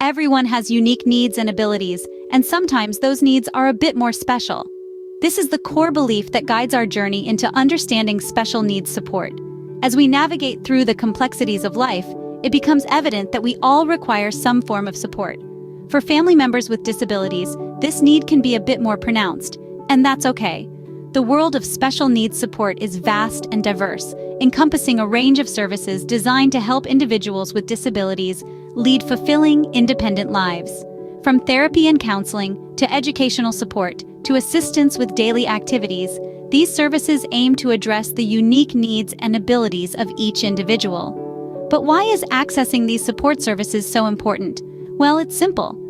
Everyone has unique needs and abilities, and sometimes those needs are a bit more special. This is the core belief that guides our journey into understanding special needs support. As we navigate through the complexities of life, it becomes evident that we all require some form of support. For family members with disabilities, this need can be a bit more pronounced, and that's okay. The world of special needs support is vast and diverse, encompassing a range of services designed to help individuals with disabilities lead fulfilling, independent lives. From therapy and counseling to educational support to assistance with daily activities, these services aim to address the unique needs and abilities of each individual. But why is accessing these support services so important? Well, it's simple.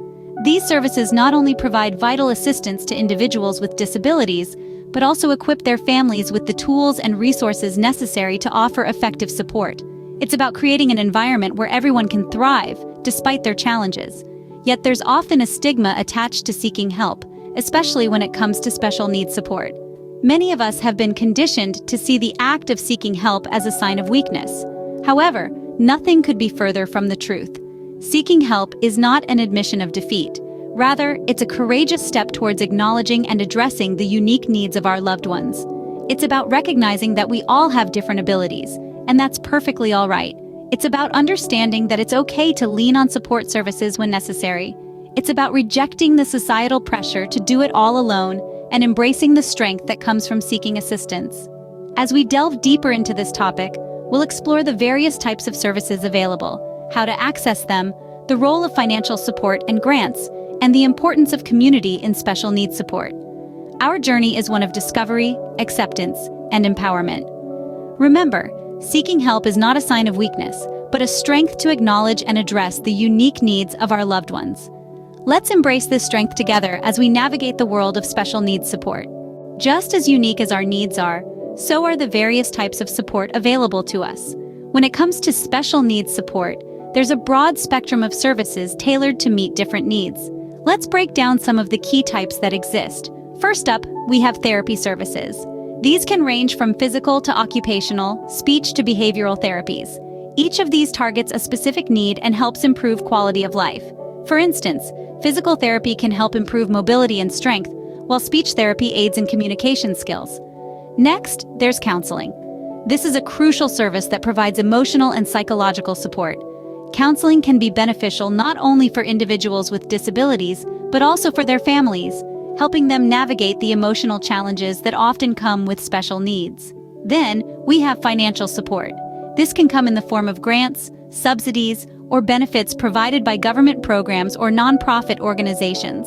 These services not only provide vital assistance to individuals with disabilities, but also equip their families with the tools and resources necessary to offer effective support. It's about creating an environment where everyone can thrive, despite their challenges. Yet there's often a stigma attached to seeking help, especially when it comes to special needs support. Many of us have been conditioned to see the act of seeking help as a sign of weakness. However, nothing could be further from the truth. Seeking help is not an admission of defeat. Rather, it's a courageous step towards acknowledging and addressing the unique needs of our loved ones. It's about recognizing that we all have different abilities, and that's perfectly all right. It's about understanding that it's okay to lean on support services when necessary. It's about rejecting the societal pressure to do it all alone and embracing the strength that comes from seeking assistance. As we delve deeper into this topic, we'll explore the various types of services available, how to access them, the role of financial support and grants, and the importance of community in special needs support. Our journey is one of discovery, acceptance, and empowerment. Remember, seeking help is not a sign of weakness, but a strength to acknowledge and address the unique needs of our loved ones. Let's embrace this strength together as we navigate the world of special needs support. Just as unique as our needs are, so are the various types of support available to us. When it comes to special needs support, there's a broad spectrum of services tailored to meet different needs. Let's break down some of the key types that exist. First up, we have therapy services. These can range from physical to occupational, speech to behavioral therapies. Each of these targets a specific need and helps improve quality of life. For instance, physical therapy can help improve mobility and strength, while speech therapy aids in communication skills. Next, there's counseling. This is a crucial service that provides emotional and psychological support. Counseling can be beneficial not only for individuals with disabilities, but also for their families, helping them navigate the emotional challenges that often come with special needs. Then, we have financial support. This can come in the form of grants, subsidies, or benefits provided by government programs or nonprofit organizations.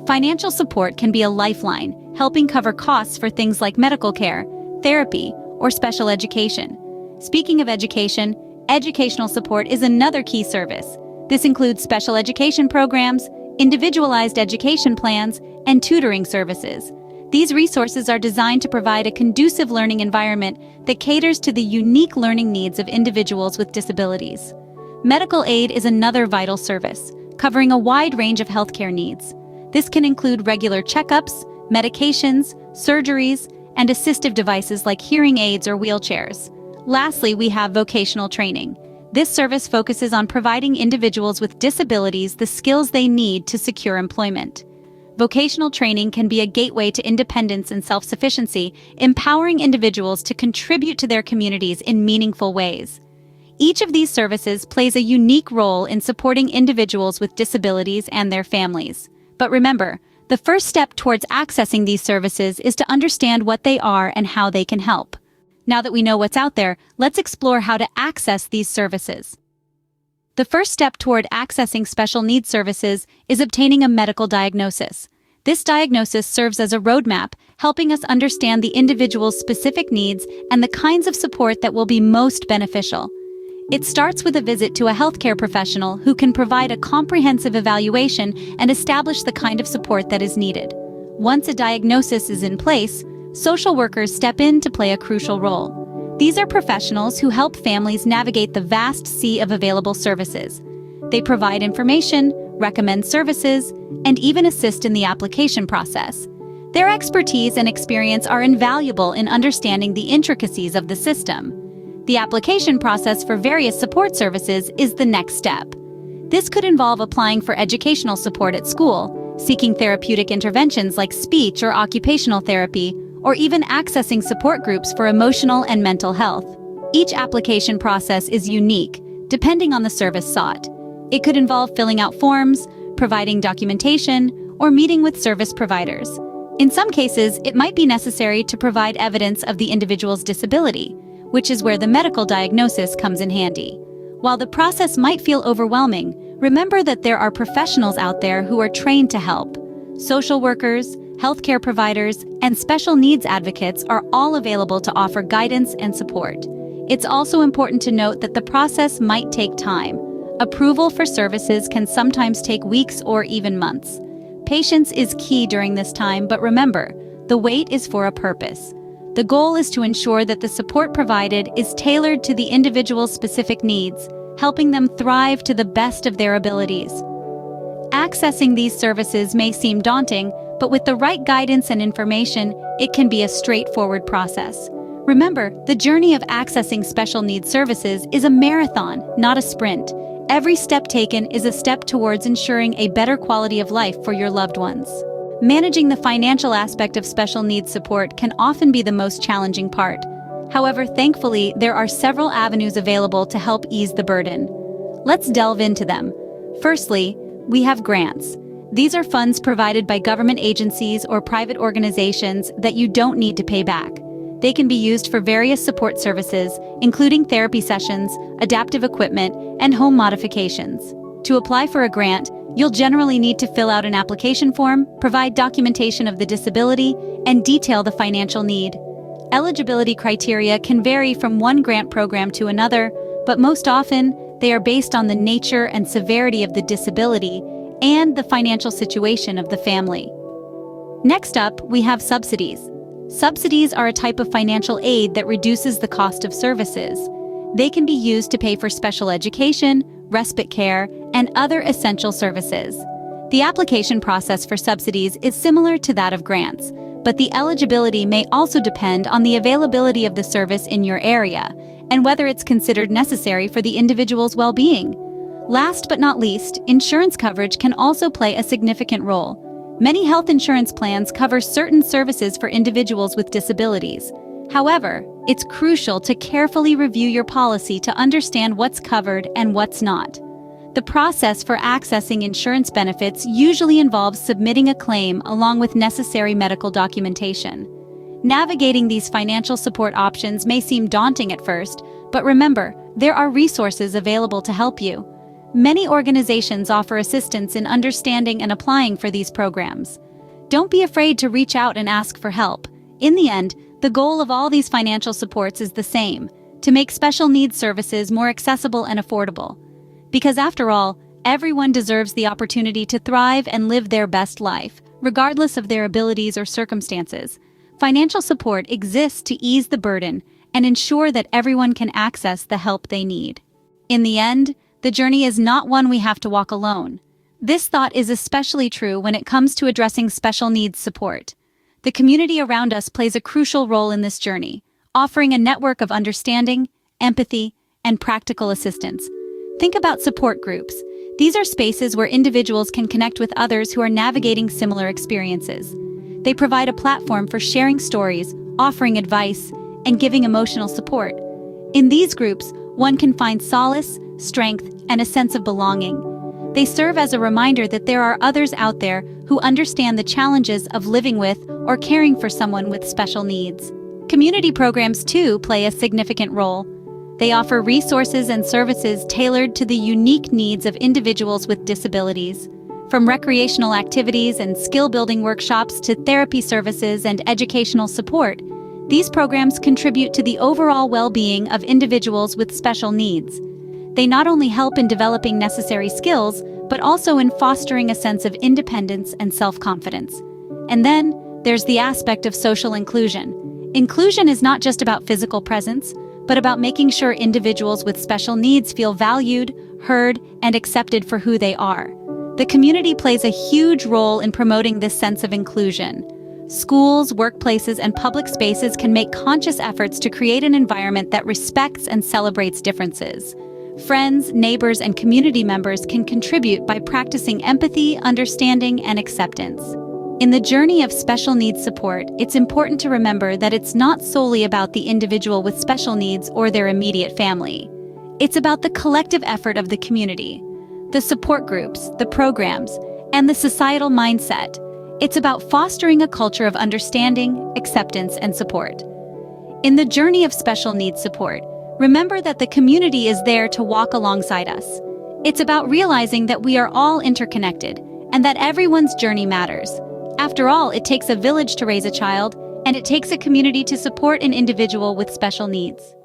Financial support can be a lifeline, helping cover costs for things like medical care, therapy, or special education. Speaking of education, educational support is another key service. This includes special education programs, individualized education plans, and tutoring services. These resources are designed to provide a conducive learning environment that caters to the unique learning needs of individuals with disabilities. Medical aid is another vital service, covering a wide range of healthcare needs. This can include regular checkups, medications, surgeries, and assistive devices like hearing aids or wheelchairs. Lastly, we have vocational training. This service focuses on providing individuals with disabilities the skills they need to secure employment. Vocational training can be a gateway to independence and self-sufficiency, empowering individuals to contribute to their communities in meaningful ways. Each of these services plays a unique role in supporting individuals with disabilities and their families. But remember, the first step towards accessing these services is to understand what they are and how they can help. Now that we know what's out there, let's explore how to access these services. The first step toward accessing special needs services is obtaining a medical diagnosis. This diagnosis serves as a roadmap, helping us understand the individual's specific needs and the kinds of support that will be most beneficial. It starts with a visit to a healthcare professional who can provide a comprehensive evaluation and establish the kind of support that is needed. Once a diagnosis is in place, social workers step in to play a crucial role. These are professionals who help families navigate the vast sea of available services. They provide information, recommend services, and even assist in the application process. Their expertise and experience are invaluable in understanding the intricacies of the system. The application process for various support services is the next step. This could involve applying for educational support at school, seeking therapeutic interventions like speech or occupational therapy, or even accessing support groups for emotional and mental health. Each application process is unique, depending on the service sought. It could involve filling out forms, providing documentation, or meeting with service providers. In some cases, it might be necessary to provide evidence of the individual's disability, which is where the medical diagnosis comes in handy. While the process might feel overwhelming, remember that there are professionals out there who are trained to help. Social workers, healthcare providers, and special needs advocates are all available to offer guidance and support. It's also important to note that the process might take time. Approval for services can sometimes take weeks or even months. Patience is key during this time, but remember, the wait is for a purpose. The goal is to ensure that the support provided is tailored to the individual's specific needs, helping them thrive to the best of their abilities. Accessing these services may seem daunting, but with the right guidance and information, it can be a straightforward process. Remember, the journey of accessing special needs services is a marathon, not a sprint. Every step taken is a step towards ensuring a better quality of life for your loved ones. Managing the financial aspect of special needs support can often be the most challenging part. However, thankfully, there are several avenues available to help ease the burden. Let's delve into them. Firstly, we have grants. These are funds provided by government agencies or private organizations that you don't need to pay back. They can be used for various support services, including therapy sessions, adaptive equipment, and home modifications. To apply for a grant, you'll generally need to fill out an application form, provide documentation of the disability, and detail the financial need. Eligibility criteria can vary from one grant program to another, but most often, they are based on the nature and severity of the disability and the financial situation of the family. Next up, we have subsidies. Subsidies are a type of financial aid that reduces the cost of services. They can be used to pay for special education, respite care, and other essential services. The application process for subsidies is similar to that of grants, but the eligibility may also depend on the availability of the service in your area and whether it's considered necessary for the individual's well-being. Last but not least, insurance coverage can also play a significant role. Many health insurance plans cover certain services for individuals with disabilities. However, it's crucial to carefully review your policy to understand what's covered and what's not. The process for accessing insurance benefits usually involves submitting a claim along with necessary medical documentation. Navigating these financial support options may seem daunting at first, but remember, there are resources available to help you. Many organizations offer assistance in understanding and applying for these programs. Don't be afraid to reach out and ask for help. In the end, the goal of all these financial supports is the same: to make special needs services more accessible and affordable. Because after all, everyone deserves the opportunity to thrive and live their best life, regardless of their abilities or circumstances. Financial support exists to ease the burden and ensure that everyone can access the help they need. In the end, the journey is not one we have to walk alone. This thought is especially true when it comes to addressing special needs support. The community around us plays a crucial role in this journey, offering a network of understanding, empathy, and practical assistance. Think about support groups. These are spaces where individuals can connect with others who are navigating similar experiences. They provide a platform for sharing stories, offering advice, and giving emotional support. In these groups, one can find solace, strength, and a sense of belonging. They serve as a reminder that there are others out there who understand the challenges of living with or caring for someone with special needs. Community programs, too, play a significant role. They offer resources and services tailored to the unique needs of individuals with disabilities. From recreational activities and skill-building workshops to therapy services and educational support, these programs contribute to the overall well-being of individuals with special needs. They not only help in developing necessary skills, but also in fostering a sense of independence and self-confidence. And then, there's the aspect of social inclusion. Inclusion is not just about physical presence, but about making sure individuals with special needs feel valued, heard, and accepted for who they are. The community plays a huge role in promoting this sense of inclusion. Schools, workplaces, and public spaces can make conscious efforts to create an environment that respects and celebrates differences. Friends, neighbors, and community members can contribute by practicing empathy, understanding, and acceptance. In the journey of special needs support, it's important to remember that it's not solely about the individual with special needs or their immediate family. It's about the collective effort of the community, the support groups, the programs, and the societal mindset. It's about fostering a culture of understanding, acceptance, and support. In the journey of special needs support, remember that the community is there to walk alongside us. It's about realizing that we are all interconnected and that everyone's journey matters. After all, it takes a village to raise a child, and it takes a community to support an individual with special needs.